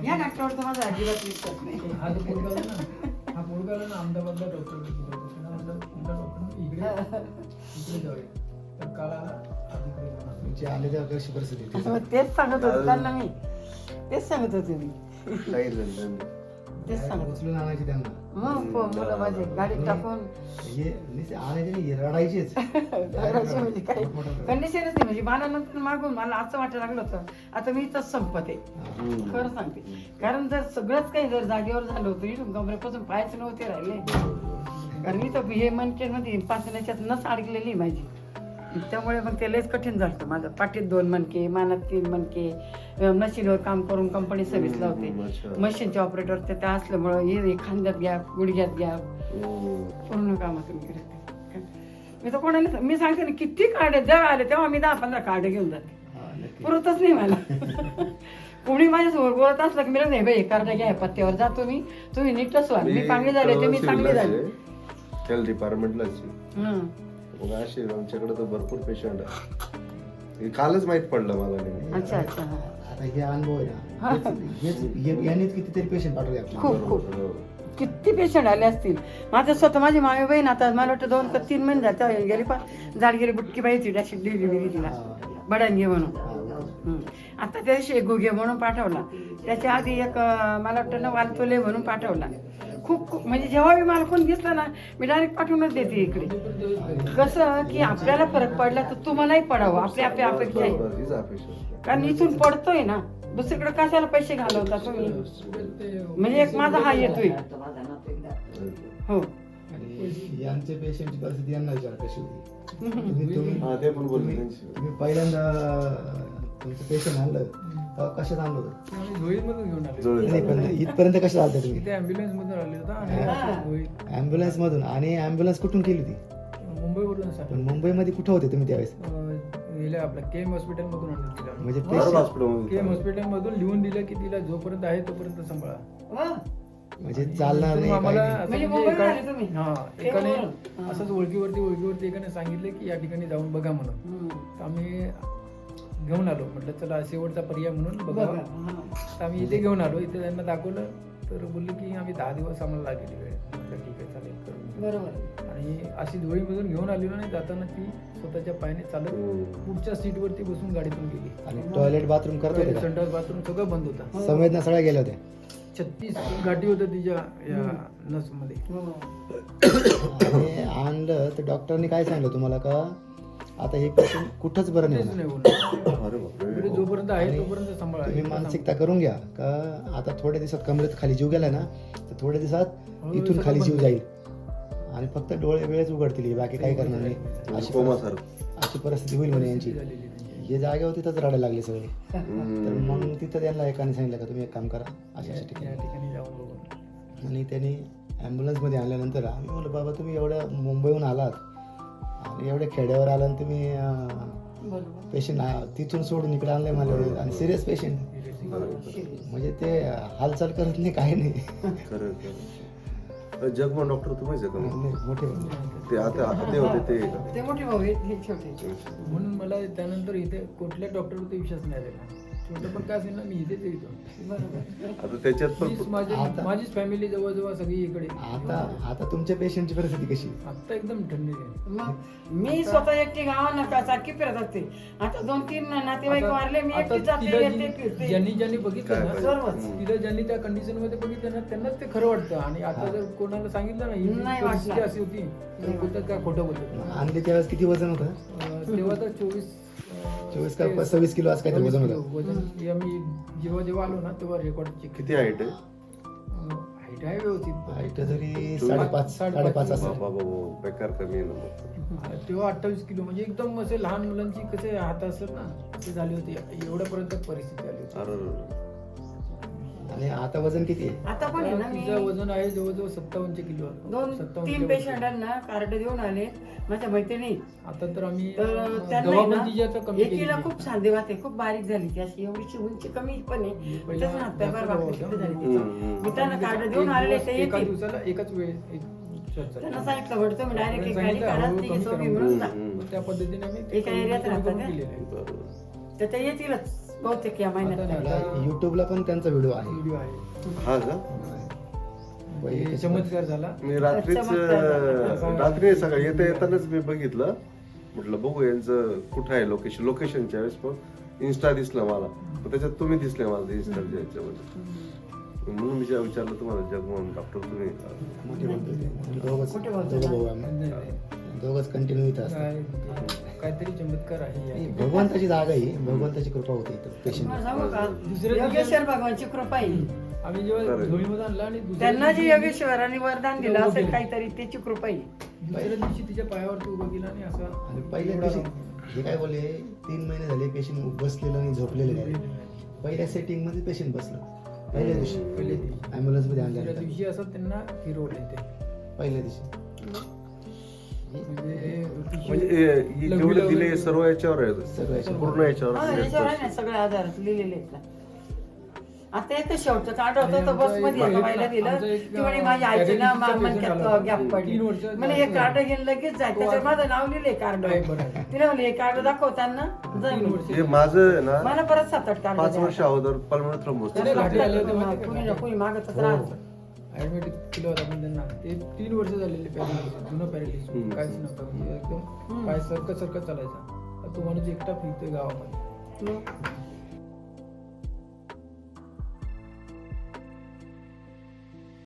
या डॉक्टरवर तर माझा अजिबात विश्वास नाही. हा पोरगा ना अहमदाबादला डॉक्टर इकडे जाऊया तर काल आला तुमची आले तेव्हा कशी परिस्थिती होती? मग तेच सांगत होते त्यांना मी, तेच सांगत होते मी, तेच सांगत होते. उचलून आणायची त्यांना मग मुलं माझे गाडीत टाकून आणायचे नाही रडायचेच. घराची म्हणजे काही कंडिशनच नाही. म्हणजे मला नंतर मागून मला असं वाटायला लागलं होतं आता मी इथंच संपत आहे, खरं सांगते. कारण जर सगळंच काही जर जागेवर झालं होतं इथून कमरेपासून पायच नव्हते राहिले. कारण इथं हे मनकेमध्ये पाचण्याच्यात नस अडकलेली माझी, त्यामुळे मग ते लयच कठीण झालं माझं. पाठीत 2 मणके, मानात 3 मणके, मशीनवर काम करून कंपनी सर्व्हिसला होते. मशीनचे ऑपरेटर ते त्या असल्यामुळं हे खांद्यात गॅप, गुडघ्यात गॅप, पूर्ण कामातून गेले. मी तर कोणाला मी सांगते ना किती कार्ड जेव्हा आले तेव्हा मी 10-15 कार्ड घेऊन जाते, पुरतच नाही मला. कोणी माझ्यासमोर बोलत असलं की मी नाही बाई कार्ड घ्या पत्त्यावर जातो मी, तुम्ही नीटच व्हा. मी चांगली झाले ते मी चांगली झाले. हेल्थ डिपार्टमेंटलाच मग असे आमच्याकडे तर भरपूर पेशंट आहे. कालच माहित पडलं मला नाही. अच्छा अच्छा. आता हे अनुभव आहे ना, यांनीच कितीतरी पेशंट पाठवले आपल्याला. खूप खूप किती पेशंट आले असतील. माझं स्वतः माझी मामी बहीण आता मला वाटतं 2 का 3 महिने झाले गेली, पण जाडगिरी बुटकी बाई होती त्याची डिलिव्हरी तिला बडांगी म्हणून. आता त्या दिवशी एक गुगे म्हणून पाठवला, त्याच्या आधी एक मला वाटतं ना वालतोले म्हणून पाठवला. खूप खूप म्हणजे जेव्हा मी मला कोण दिसलं ना मी डायरेक्ट पाठवूनच देते इकडे. कसं की आपल्याला फरक पडला तर तुम्हालाही पडावं, आपल्या अपेक्षा आहे. कारण इथून पडतोय ना, दुसरीकडे कशाला पैसे घालवता तुम्ही. म्हणजे एक माझा हा येतोय. हो यांच्या पेशंटची परिस्थिती यांना विचार कशी होती. तुम्ही पहिल्यांदा तुमचं पेशंट आणलं कशात आणलं होतं? धुळीमधून घेऊन आले. नाही पण इथपर्यंत कशा आलता तुम्ही? इथे ॲम्ब्युलन्स मधून आले होता आणि ॲम्ब्युलन्स मधून. आणि ॲम्ब्युलन्स कुठून केली होती? मुंबईवरून पण मुंबईमध्ये कुठं होते तुम्ही त्यावेळेस? गेल्या आपल्या केम हॉस्पिटल मधून आणलं तिला. म्हणजे केम हॉस्पिटल मधून लिहून दिलं की तिला जोपर्यंत आहे तोपर्यंत सांभाळा. म्हणजे चालणार नाही आम्हाला काही असं म्हणजे म्हणजे मुंबईला आले तुम्ही? एकाने केमवरून? असंच ओळखीवरती एकाने सांगितलं की या ठिकाणी जाऊन बघा म्हणून. तर आम्ही घेऊन आलो, म्हटलं चला शेवटचा पर्याय म्हणून बघा. तर आम्ही इथे घेऊन आलो, इथे त्यांना दाखवलं तर बोलले की आम्ही 10 दिवस आम्हाला लागेल वेळ. म्हटलं ठीक आहे चालेल करून. बरोबर. आणि अशी धुळीमधून घेऊन आलेलो नाही, जाताना ती स्वतःच्या पायाने चालत पुढच्या सीटवरती बसून गाडीतून गेली. आणि टॉयलेट बाथरूम करत होते का? संडास बाथरूम सगळं बंद होता. संवेदना सगळ्या गेल्या होत्या. 36 गाठी होत्या तिच्या या नसमध्ये. आणि आणलं तर डॉक्टरने काय सांगितलं तुम्हाला का आता हे पेशंट कुठंच बरं नाही तेच होणार? नाही बोलणार. जोपर्यंत आहे तोपर्यंत सांभाळा. तुम्ही मानसिकता करून घ्या का आता थोड्या दिवसात कमरेत खाली जीव गेला ना तर थोड्या दिवसात इथून खाली जीव जाईल आणि फक्त डोळे वेळेच उघडतील, बाकी काही करणार नाही. अशी परिस्थिती होईल म्हणे यांची. हे जागेवर तिथंच रडायला लागले सगळे. तर मग तिथं त्यांना एकाने सांगितलं का तुम्ही एक काम करा अशा या ठिकाणी. ठिकाणी जाऊन बघून. आणि त्यांनी ॲम्ब्युलन्समध्ये आणल्यानंतर आम्ही म्हणलं बाबा तुम्ही एवढ्या मुंबईहून आलात आणि एवढ्या खेड्यावर आला आणि तुम्ही पेशंट तिथून सोडून इकडे आणलंय मला. आणि सिरियस पेशंट म्हणजे ते हालचाल करत नाही काही नाही. जगमोहन डॉक्टर तुम्हीच आहे का? मोठे ते आता ते होते ते मोठे भाऊ आहेत, हे छोटे. म्हणून मला त्यानंतर इथे कुठल्या डॉक्टरवरती विश्वास नाही आलेला. छोटं पण काय असेल ना मी इथेच येतो. आता त्याच्यात पण माझीच फॅमिली जवळजवळ सगळी इकडे. आता तुमच्या पेशंटची परिस्थिती कशी? आता एकदम थंडी आहे. मग मी स्वतः एकटी गावांना सारखी फिरत असते. आता 2-3 नातेवाईक वारले, मी एकटी जाते येते फिरते. ज्यांनी बघितलं ना सर्वच. तिला ज्यांनी त्या कंडिशन मध्ये बघितलं ना त्यांनाच ते खरं वाटतं. आणि आता जर कोणाला सांगितलं ना ही नाही परिस्थिती वाटलं. अशी होती तर बोलतात काय खोटं बोलतात. आणले त्यावेळेस किती वजन होतं? तेव्हा तर 24 का 26 किलो असं काहीतरी वजन होतं. वजन आम्ही जेव्हा आलो ना तेव्हा रेकॉर्ड चेक. किती हाईट आहे? हाईट आहे व्यवस्थित. हाईट जरी 5.5 असेल. बेकार कमी आहे ना. तेव्हा 28 किलो म्हणजे एकदम असे लहान मुलांची कसे हात असतात ना ते झाली होती. एवढ्यापर्यंत परिस्थिती आली होती. आणि आता वजन किती आहे? आता पण आहे ना तिचं वजन आहे जवळजवळ 57 किलो. 2-3 पेशंटांना कार्ड देऊन आले माझ्या मैत्रिणी. आता तर आम्ही तर त्यांना एकीला खूप सांधे वाते, खूप बारीक झाली ती, अशी एवढीची उंची कमी पण आहे. त्याच्या हातपाय बारीक झाली. मी त्यांना कार्ड देऊन आलेले ते एका येतील. दिवसाला एकाच वेळेस त्यांना सांगितलं म्हणतो मी डायरेक्ट एक गाडी काढा ती सोबी म्हणून जा. त्या पद्धतीने आम्ही एका एरियात राहतात तर ते येतीलच बहुतेक या महिन्यात. युट्यूबला पण त्यांचा व्हिडिओ आहे. व्हिडिओ आहे. हा का? पहिले हे चमत्कार झाला. मी रात्री सकाळी येतानाच मी बघितलं, म्हटलं बघू यांचं कुठं आहे लोकेशनच्या वेळेस पण इन्स्टा दिसलं मला, पण त्याच्यात तुम्ही दिसले मला ते इन्स्टाच्या याच्यामध्ये, म्हणून मी विचारलं तुम्हाला जगमोहन डॉक्टर तुम्ही. मोठे बोलतो ते. दोघं भाऊ आम्ही. नाही, नाही. दोघंच कंटिन्यू इथं असतात. काहीतरी चमत्कार आहे या नाही, ठिकाणी. भगवंताची जागा ही, भगवंताची कृपा होती इथं पेशंट. तुम्हाला सांगू का दुसऱ्या योगेश्वर भगवानची कृपा आहे. आम्ही जेव्हा धुळीमध्ये आणला आणि त्यांना जे योगेश्वरांनी वरदान दिलं असेल काहीतरी त्याची कृपा आहे. दुसऱ्या दिवशी तिच्या पायावरती उभं केलं आणि आणि असं पहिल्या दिवशी हे काय बोलले, 3 महिने झाले पेशंट बसलेलं आणि झोपलेले नाही. पहिल्या सेटिंग मध्ये पेशंट बसलं पहिल्या दिवशी. पहिल्या दिवशी. ॲम्ब्युलन्स मध्ये दुसऱ्या आणलं दिवशी असं त्यांना फिरवले ते. पहिल्या दिवशी. म्हणजे जेवढे दिले सर्व याच्यावर आहे, सर्व याच्यावर. पूर्ण याच्यावर हा, याच्यावर आहे ना सगळे आधार लिहिलेले आहेत ना. आता येतं शेवटचं आठवतं तर बस मध्ये व्हायला दिलं की म्हणे माझ्या आईचं ना मनक्यात गॅप पडली म्हणे हे कार्ड घेऊन लगेच जाय, त्याच्यावर माझं नाव लिहिलंय कार्ड. तिला म्हणले हे कार्ड दाखव त्यांना जाय म्हणून. हे माझं ना मला परत 7-8 कार्ड 5 वर्ष अगोदर पल्मोनरी थ्रोम्बोसिस कुणी मागतच राहतं. ऍडमिट केलं होतं आपण त्यांना. ते 3 वर्ष झालेले पॅरालिसिस, जुनं पॅरालिसिस, काहीच नव्हतं म्हणजे एकदम पाय सरकत चालायचा. तो माणूस एकटा फिरतोय गावामध्ये.